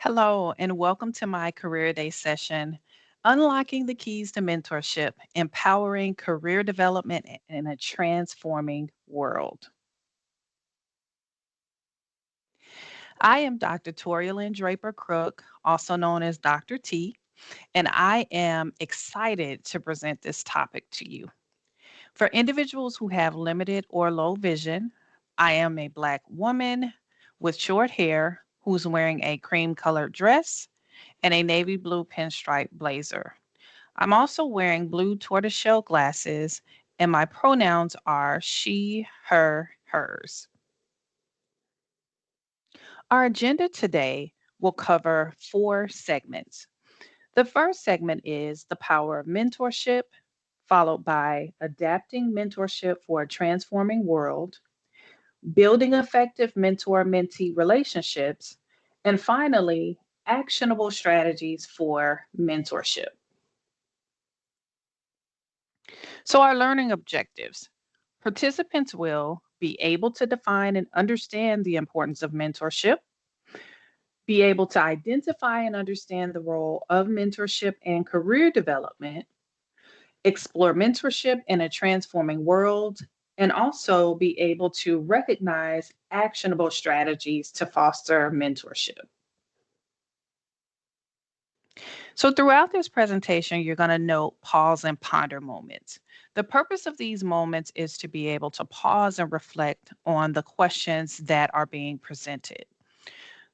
Hello, and welcome to my Career Day session, Unlocking the Keys to Mentorship, Empowering Career Development in a Transforming World. I am Dr. Toria Lynn Draper Crook, also known as Dr. T, and I am excited to present this topic to you. For individuals who have limited or low vision, I am a Black woman with short hair who's wearing a cream colored dress and a navy blue pinstripe blazer. I'm also wearing blue tortoiseshell glasses, and my pronouns are she, her, hers. Our agenda today will cover four segments. The first segment is the power of mentorship, followed by adapting mentorship for a transforming world, building effective mentor mentee relationships, and finally, actionable strategies for mentorship. So, our learning objectives participants will be able to define and understand the importance of mentorship, be able to identify and understand the role of mentorship and career development, explore mentorship in a transforming world, and also be able to recognize actionable strategies to foster mentorship. So, throughout this presentation, you're going to note pause and ponder moments. The purpose of these moments is to be able to pause and reflect on the questions that are being presented.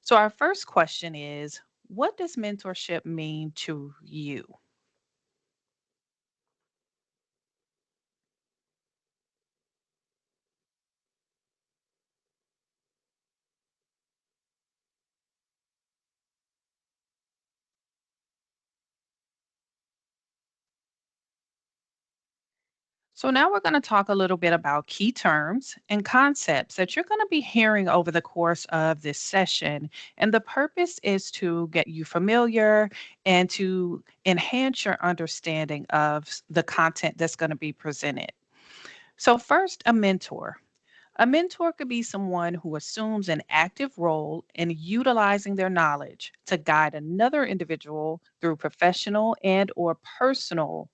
So, our first question is, what does mentorship mean to you? So, now we're going to talk a little bit about key terms and concepts that you're going to be hearing over the course of this session. And the purpose is to get you familiar and to enhance your understanding of the content that's going to be presented. So, first, a mentor. A mentor could be someone who assumes an active role in utilizing their knowledge to guide another individual through professional and or personal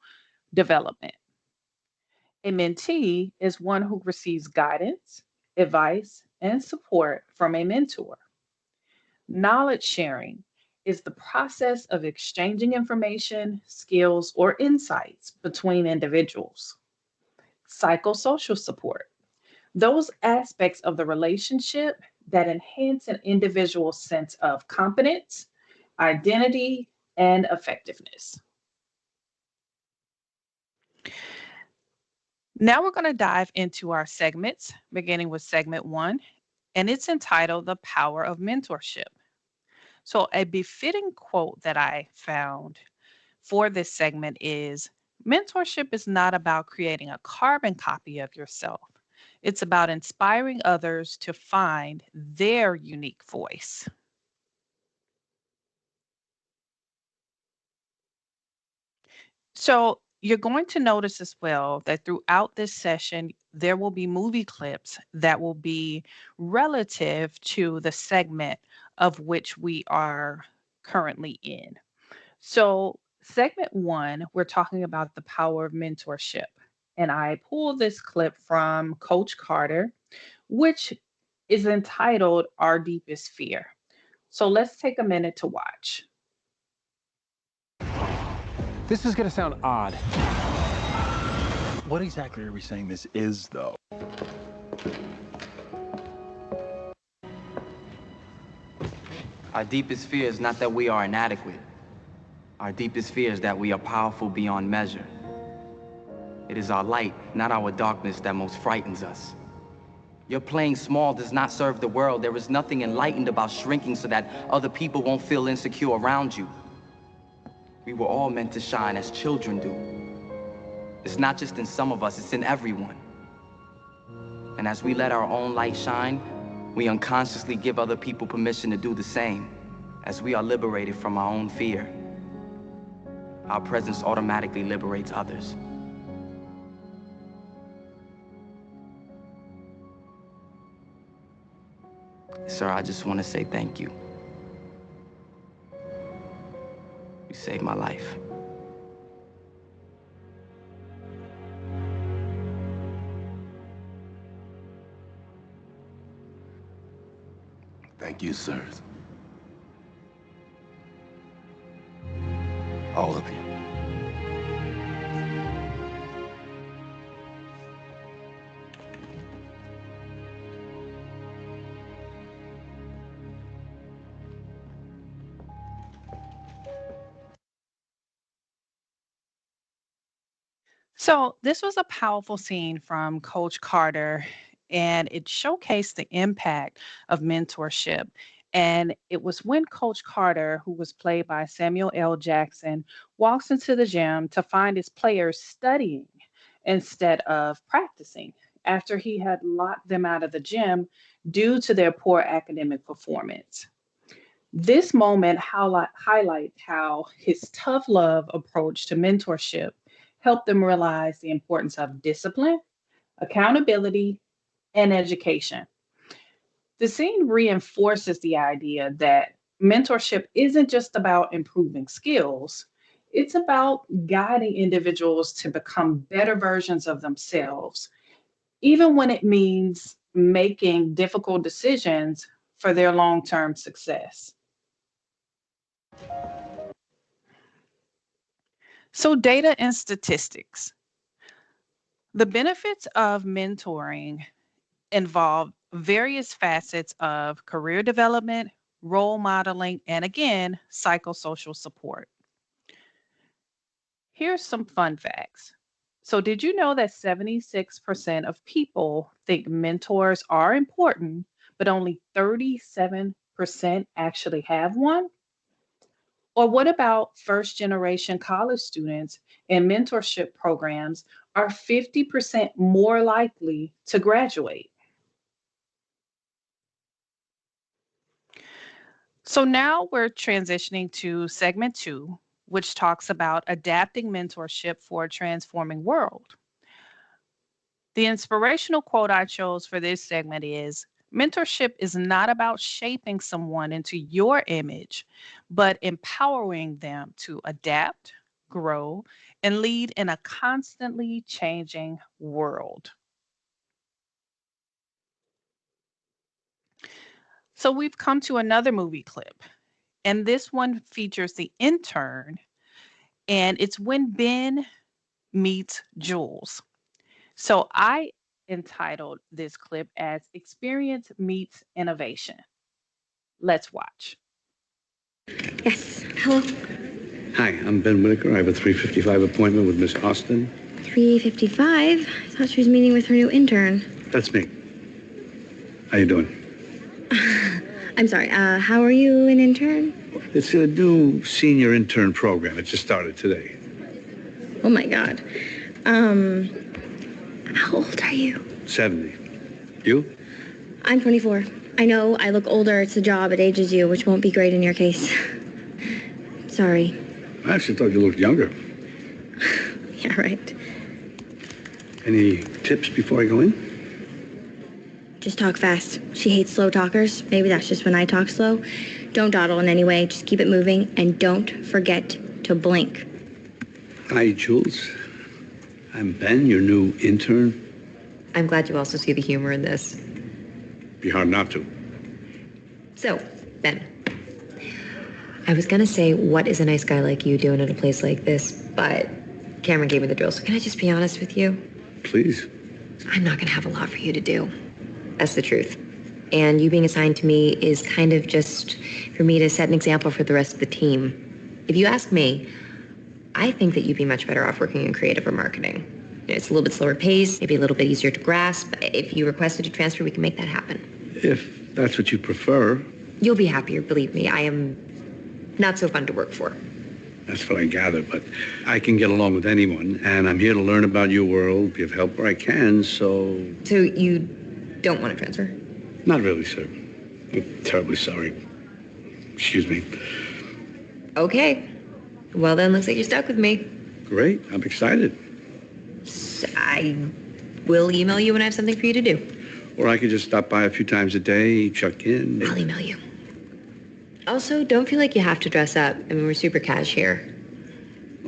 development. A mentee is one who receives guidance, advice, and support from a mentor. Knowledge sharing is the process of exchanging information, skills, or insights between individuals. Psychosocial support, those aspects of the relationship that enhance an individual's sense of competence, identity, and effectiveness. Now we're going to dive into our segments, beginning with segment one, and it's entitled The Power of Mentorship. So, a befitting quote that I found for this segment is mentorship is not about creating a carbon copy of yourself, it's about inspiring others to find their unique voice. So, you're going to notice as well that throughout this session, there will be movie clips that will be relative to the segment of which we are currently in. So, segment one, we're talking about the power of mentorship. And I pulled this clip from Coach Carter, which is entitled Our Deepest Fear. So, let's take a minute to watch. This is going to sound odd. What exactly are we saying this is, though? Our deepest fear is not that we are inadequate. Our deepest fear is that we are powerful beyond measure. It is our light, not our darkness, that most frightens us. Your playing small does not serve the world. There is nothing enlightened about shrinking so that other people won't feel insecure around you. We were all meant to shine as children do. It's not just in some of us, it's in everyone. And as we let our own light shine, we unconsciously give other people permission to do the same. As we are liberated from our own fear, our presence automatically liberates others. Sir, I just want to say thank you. You saved my life. Thank you, sir. All of you. So, this was a powerful scene from Coach Carter, and it showcased the impact of mentorship. And it was when Coach Carter, who was played by Samuel L. Jackson, walks into the gym to find his players studying instead of practicing after he had locked them out of the gym due to their poor academic performance. This moment highlights how his tough love approach to mentorship helped them realize the importance of discipline, accountability, and education. The scene reinforces the idea that mentorship isn't just about improving skills, it's about guiding individuals to become better versions of themselves, even when it means making difficult decisions for their long term success. So, data and statistics. The benefits of mentoring involve various facets of career development, role modeling, and again, psychosocial support. Here's some fun facts. So, did you know that 76% of people think mentors are important, but only 37% actually have one? Or what about first generation college students in mentorship programs are 50% more likely to graduate? So now we're transitioning to segment two, which talks about adapting mentorship for a transforming world. The inspirational quote I chose for this segment is: mentorship is not about shaping someone into your image, but empowering them to adapt, grow, and lead in a constantly changing world. So we've come to another movie clip, and this one features the intern, and it's when Ben meets Jules. So I entitled this clip as Experience Meets Innovation. Let's watch. Yes. Hello. Hi, I'm Ben Whitaker. I have a 3:55 appointment with Miss Austin. 3:55. I thought she was meeting with her new intern. That's me. How you doing? I'm sorry. How are you an intern? It's a new senior intern program. It just started today. Oh my God. Um, how old are you? 70. You? I'm 24. I know I look older. It's the job. It ages you, which won't be great in your case. Sorry. I actually thought you looked younger. Yeah, right. Any tips before I go in? Just talk fast. She hates slow talkers. Maybe that's just when I talk slow. Don't dawdle in any way. Just keep it moving. And don't forget to blink. Hi, Jules. I'm Ben, your new intern. I'm glad you also see the humor in this. Be hard not to. So, Ben, I was gonna say, what is a nice guy like you doing at a place like this? But Cameron gave me the drill, so can I just be honest with you? Please. I'm not gonna have a lot for you to do. That's the truth. And you being assigned to me is kind of just for me to set an example for the rest of the team. If you ask me, I think that you'd be much better off working in creative or marketing. It's a little bit slower pace, maybe a little bit easier to grasp. If you requested a transfer, we can make that happen. If that's what you prefer. You'll be happier, believe me. I am not so fun to work for. That's what I gather, but I can get along with anyone, and I'm here to learn about your world, give help where I can, so... So you don't want to transfer? Not really, sir. I'm terribly sorry. Excuse me. Okay. Well, then, looks like you're stuck with me. Great, I'm excited. I will email you when I have something for you to do. Or I could just stop by a few times a day, check in. I'll email you. Also, don't feel like you have to dress up. I mean, we're super cash here.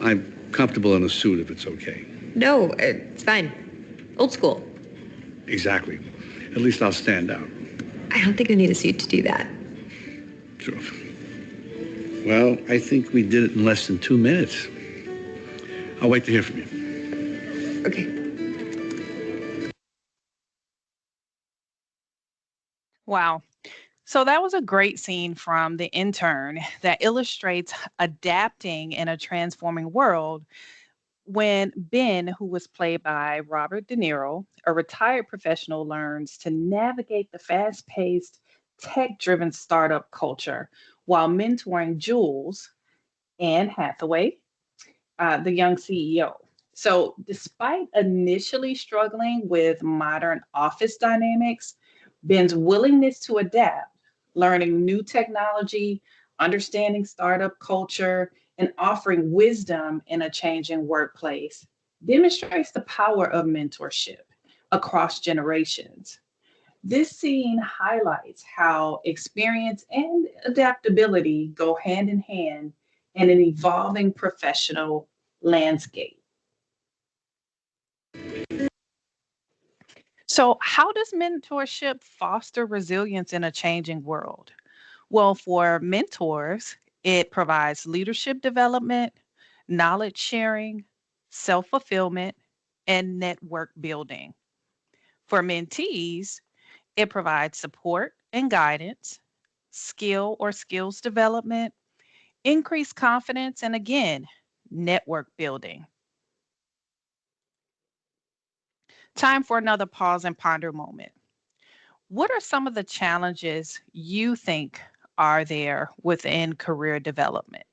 I'm comfortable in a suit if it's okay. No, it's fine. Old school. Exactly. At least I'll stand out. I don't think you need a suit to do that. Sure. Well, I think we did it in less than 2 minutes. I'll wait to hear from you. Okay. Wow. So that was a great scene from The Intern that illustrates adapting in a transforming world when Ben, who was played by Robert De Niro, a retired professional, learns to navigate the fast paced, tech driven startup culture while mentoring Jules, Anne Hathaway, the young CEO. So, despite initially struggling with modern office dynamics, Ben's willingness to adapt, learning new technology, understanding startup culture, and offering wisdom in a changing workplace demonstrates the power of mentorship across generations. This scene highlights how experience and adaptability go hand in hand in an evolving professional landscape. So, how does mentorship foster resilience in a changing world? Well, for mentors, it provides leadership development, knowledge sharing, self fulfillment, and network building. For mentees, it provides support and guidance, skill or skills development, increased confidence, and again, network building. Time for another pause and ponder moment. What are some of the challenges you think are there within career development?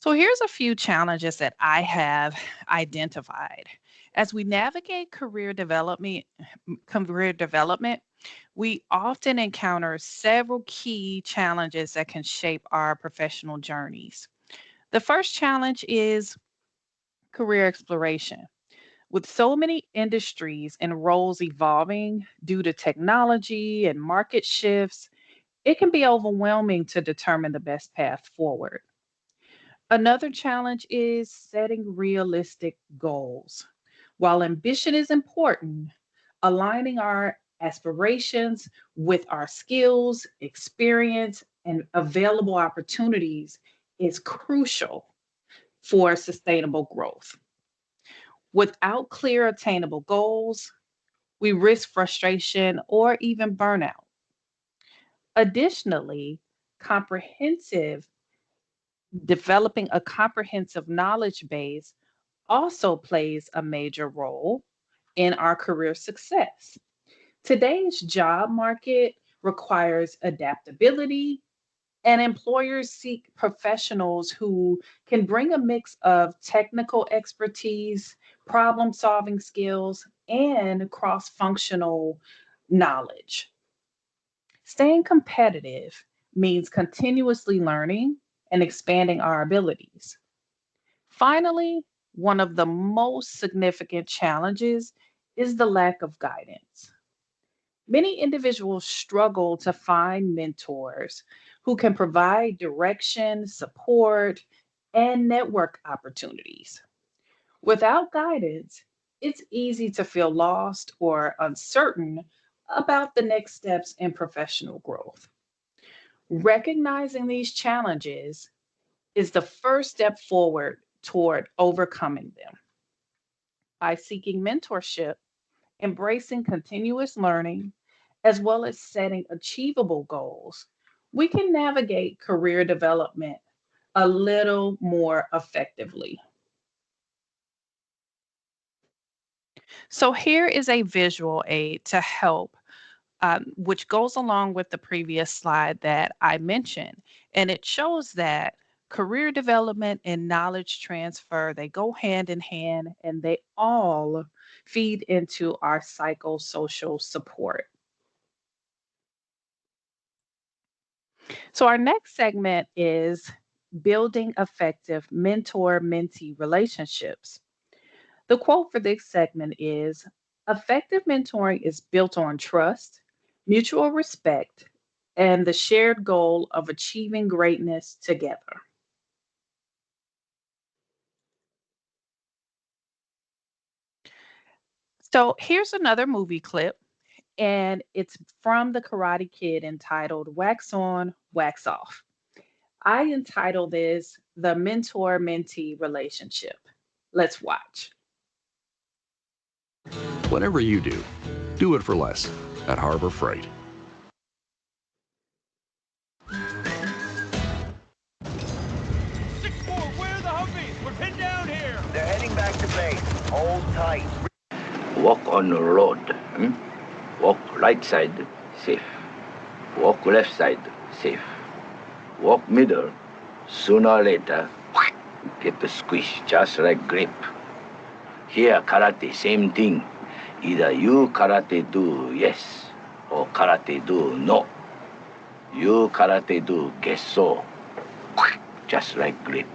So here's a few challenges that I have identified. As we navigate career development, we often encounter several key challenges that can shape our professional journeys. The first challenge is career exploration. With so many industries and roles evolving due to technology and market shifts, it can be overwhelming to determine the best path forward. Another challenge is setting realistic goals. While ambition is important, aligning our aspirations with our skills, experience, and available opportunities is crucial for sustainable growth. Without clear, attainable goals, we risk frustration or even burnout. Additionally, comprehensive developing a comprehensive knowledge base also plays a major role in our career success. Today's job market requires adaptability, and employers seek professionals who can bring a mix of technical expertise, problem solving skills, and cross functional knowledge. Staying competitive means continuously learning and expanding our abilities. Finally, one of the most significant challenges is the lack of guidance. Many individuals struggle to find mentors who can provide direction, support, and network opportunities. Without guidance, it's easy to feel lost or uncertain about the next steps in professional growth. Recognizing these challenges is the first step forward toward overcoming them. By seeking mentorship, embracing continuous learning, as well as setting achievable goals, we can navigate career development a little more effectively. So, here is a visual aid to help, which goes along with the previous slide that I mentioned. And it shows that career development and knowledge transfer, they go hand in hand and they all feed into our psychosocial support. So, our next segment is building effective mentor mentee relationships. The quote for this segment is: effective mentoring is built on trust, mutual respect, and the shared goal of achieving greatness together. So, here's another movie clip, and it's from The Karate Kid entitled Wax On, Wax Off. I entitled this The Mentor Mentee Relationship. Let's watch. Whatever you do it for less at Harbor Freight. Where are the Humvees? We're pinned down here. They're heading back to base. Hold tight. Walk on the road. Walk right side, safe. Walk left side, safe. Walk middle. Sooner or later, get the squish, just like grip. Here, karate, same thing. Either you karate do yes, or karate do no. You karate do guess so. Just like grip.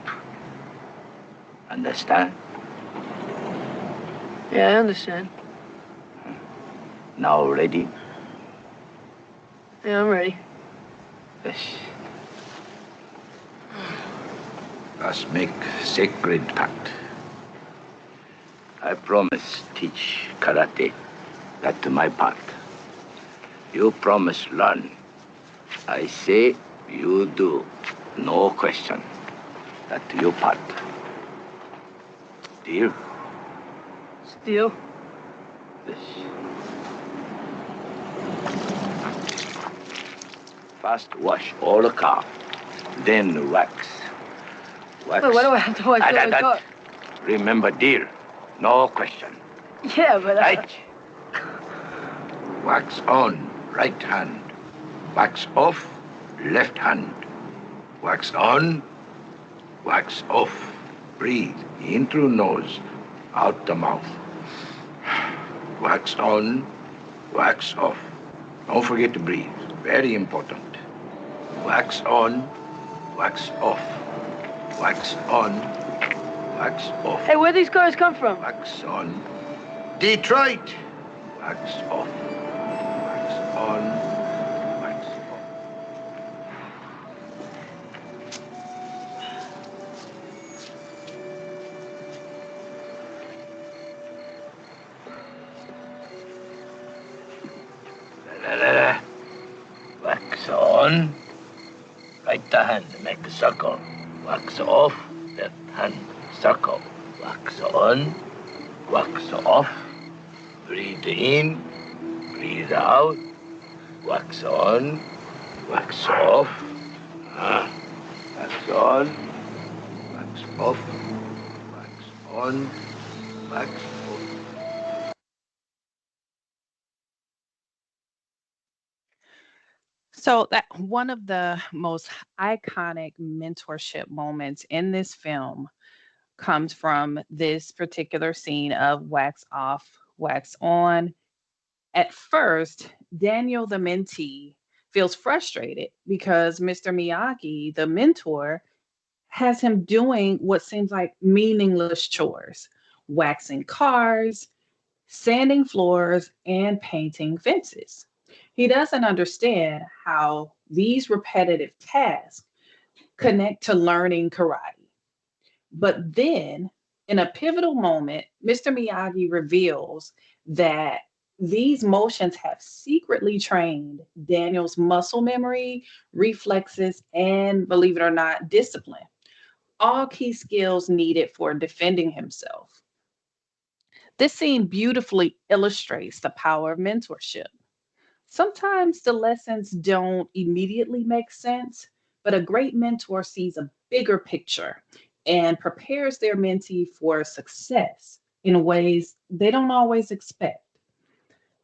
Understand? Yeah, I understand. Now ready? Yeah, I'm ready. Yes. Let's make sacred pact. I promise teach karate. That's my part. You promise learn. I say you do. No question. That's your part. Deal? Steel? Yes. First wash all the car, then wax. Wax. Wait, why do I have to wash all the car? Remember, deal. No question. Yeah, but Right. Wax on, right hand. Wax off, left hand. Wax on, wax off. Breathe in through nose, out the mouth. Wax on, wax off. Don't forget to breathe. Very important. Wax on, wax off. Wax on, wax off. Hey, where'd these cars come from? Wax on. Detroit. Wax off. Wax on, wax off. La, la, la. Wax on. Right hand, make a circle. Wax off. Left hand, circle. Wax on. Wax off. Breathe in. Breathe out. Wax on. Wax off. Wax on. Wax off. Wax on. Wax off. So, that one of the most iconic mentorship moments in this film comes from this particular scene of wax off, wax on. At first, Daniel, the mentee, feels frustrated because Mr. Miyagi, the mentor, has him doing what seems like meaningless chores: waxing cars, sanding floors, and painting fences. He doesn't understand how these repetitive tasks connect to learning karate. But then, in a pivotal moment, Mr. Miyagi reveals that these motions have secretly trained Daniel's muscle memory, reflexes, and, believe it or not, discipline, all key skills needed for defending himself. This scene beautifully illustrates the power of mentorship. Sometimes the lessons don't immediately make sense, but a great mentor sees a bigger picture and prepares their mentee for success in ways they don't always expect.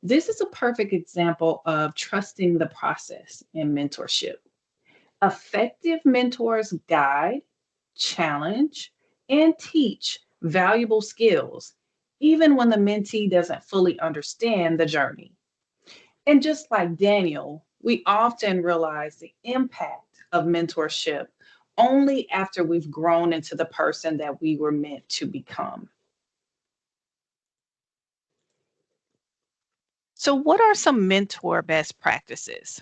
This is a perfect example of trusting the process in mentorship. Effective mentors guide, challenge, and teach valuable skills, even when the mentee doesn't fully understand the journey. And just like Daniel, We often realize the impact of mentorship only after we've grown into the person that we were meant to become. So, what are some mentor best practices?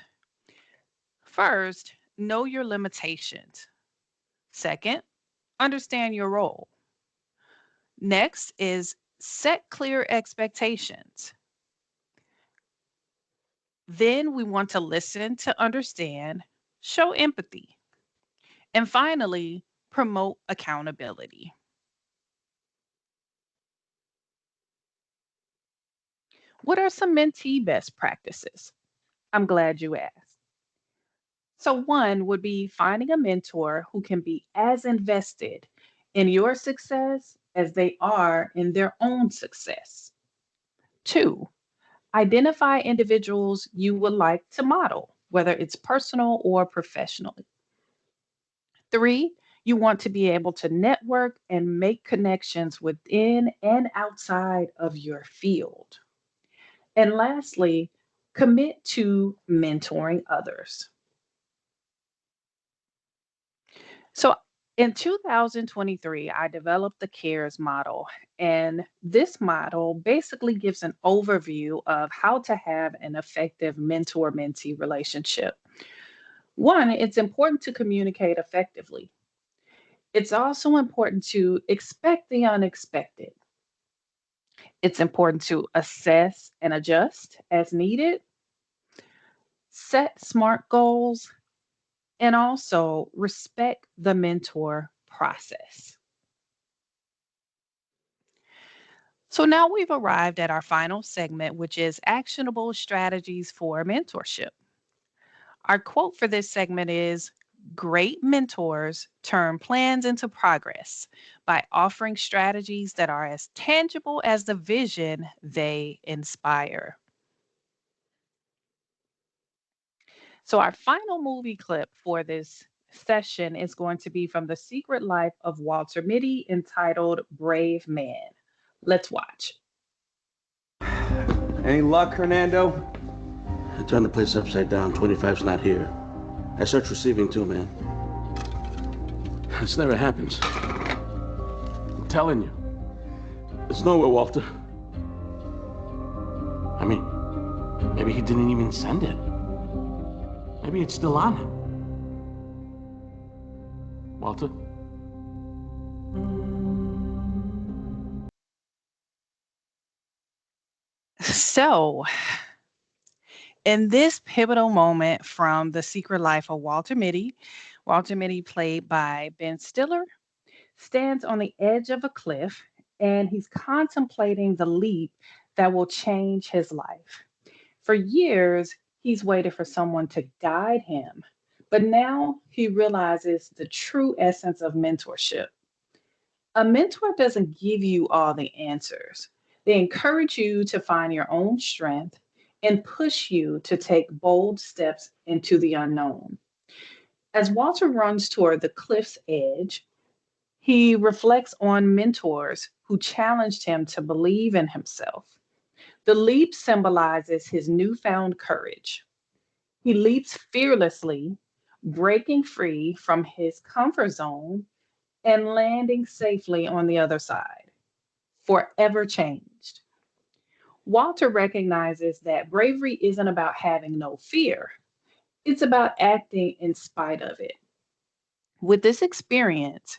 First, know your limitations. Second, understand your role. Next is set clear expectations. Then we want to listen to understand, show empathy, and finally, promote accountability. What are some mentee best practices? I'm glad you asked. So, one would be finding a mentor who can be as invested in your success as they are in their own success. Two, identify individuals you would like to model, whether it's personal or professional. Three, you want to be able to network and make connections within and outside of your field. And lastly, commit to mentoring others. So in 2023, I developed the CARES model. And this model basically gives an overview of how to have an effective mentor mentee relationship. One, it's important to communicate effectively. It's also important to expect the unexpected. It's important to assess and adjust as needed, set smart goals, and also respect the mentor process. So now we've arrived at our final segment, which is actionable strategies for mentorship. Our quote for this segment is: great mentors turn plans into progress by offering strategies that are as tangible as the vision they inspire. So, our final movie clip for this session is going to be from The Secret Life of Walter Mitty entitled Brave Man. Let's watch. Any luck, Hernando? I turned the place upside down. 25's not here. I searched receiving too, man. This never happens. I'm telling you. It's nowhere, Walter. I mean, maybe he didn't even send it. Maybe it's still on him. Walter? So, in this pivotal moment from The Secret Life of Walter Mitty, played by Ben Stiller, stands on the edge of a cliff and he's contemplating the leap that will change his life. For years, he's waited for someone to guide him, but now he realizes the true essence of mentorship. A mentor doesn't give you all the answers. They encourage you to find your own strength and push you to take bold steps into the unknown. As Walter runs toward the cliff's edge, he reflects on mentors who challenged him to believe in himself. The leap symbolizes his newfound courage. He leaps fearlessly, breaking free from his comfort zone and landing safely on the other side, forever changed. Walter recognizes that bravery isn't about having no fear, it's about acting in spite of it. With this experience,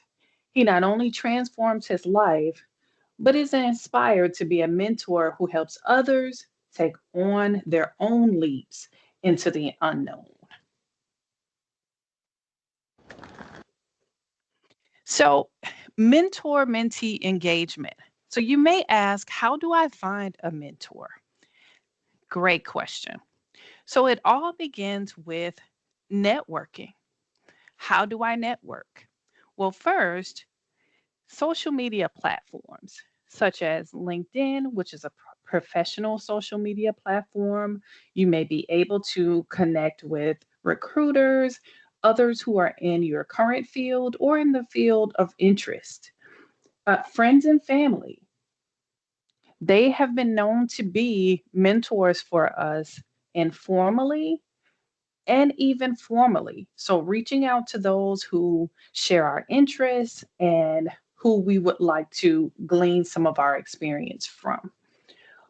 he not only transforms his life, but is inspired to be a mentor who helps others take on their own leaps into the unknown. So, mentor mentee engagement. So, you may ask, how do I find a mentor? Great question. So, it all begins with networking. How do I network? Well, first, social media platforms such as LinkedIn, which is a professional social media platform. You may be able to connect with recruiters, others who are in your current field or in the field of interest. Friends and family, they have been known to be mentors for us informally and even formally. So, reaching out to those who share our interests and who we would like to glean some of our experience from.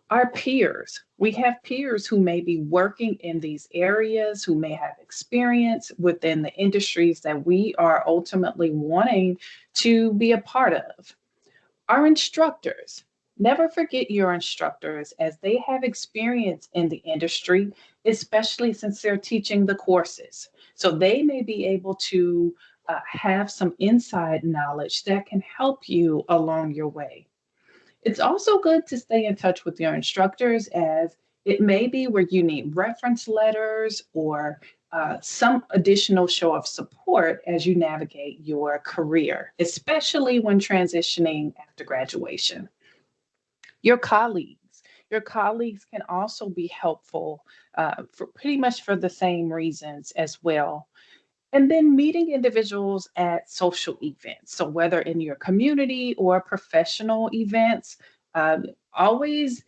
Our peers. We have peers who may be working in these areas, who may have experience within the industries that we are ultimately wanting to be a part of. Our instructors. Never forget your instructors as they have experience in the industry, especially since they're teaching the courses. So they may be able to have some inside knowledge that can help you along your way. It's also good to stay in touch with your instructors as it may be where you need reference letters or some additional show of support as you navigate your career, especially when transitioning after graduation. Your colleagues. Your colleagues can also be helpful for pretty much for the same reasons as well. And then meeting individuals at social events. So, whether in your community or professional events, always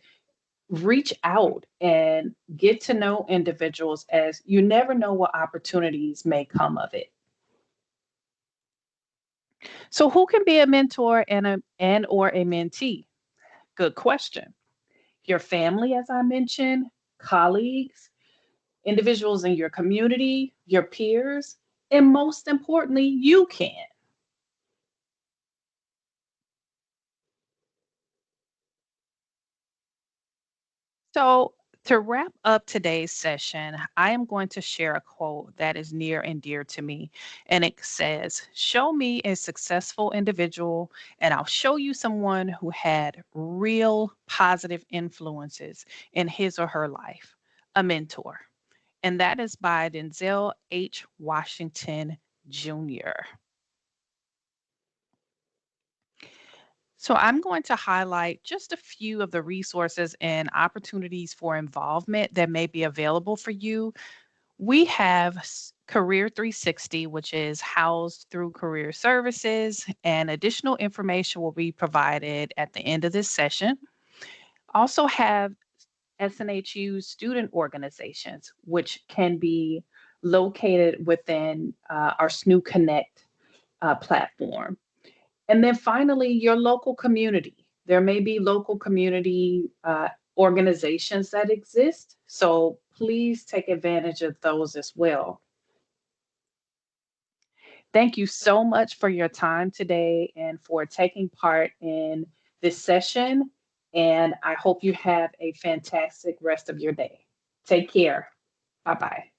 reach out and get to know individuals as you never know what opportunities may come of it. So, who can be a mentor and or a mentee? Good question. Your family, as I mentioned, colleagues, individuals in your community, your peers, and most importantly, you can. So, to wrap up today's session, I am going to share a quote that is near and dear to me. And it says, "Show me a successful individual, and I'll show you someone who had real positive influences in his or her life, a mentor." And that is by Denzel H. Washington Jr. So, I'm going to highlight just a few of the resources and opportunities for involvement that may be available for you. We have Career 360, which is housed through Career Services, and additional information will be provided at the end of this session. Also, have SNHU student organizations, which can be located within our SNU Connect platform. And then finally, your local community. There may be local community organizations that exist. So please take advantage of those as well. Thank you so much for your time today and for taking part in this session. And I hope you have a fantastic rest of your day. Take care. Bye bye.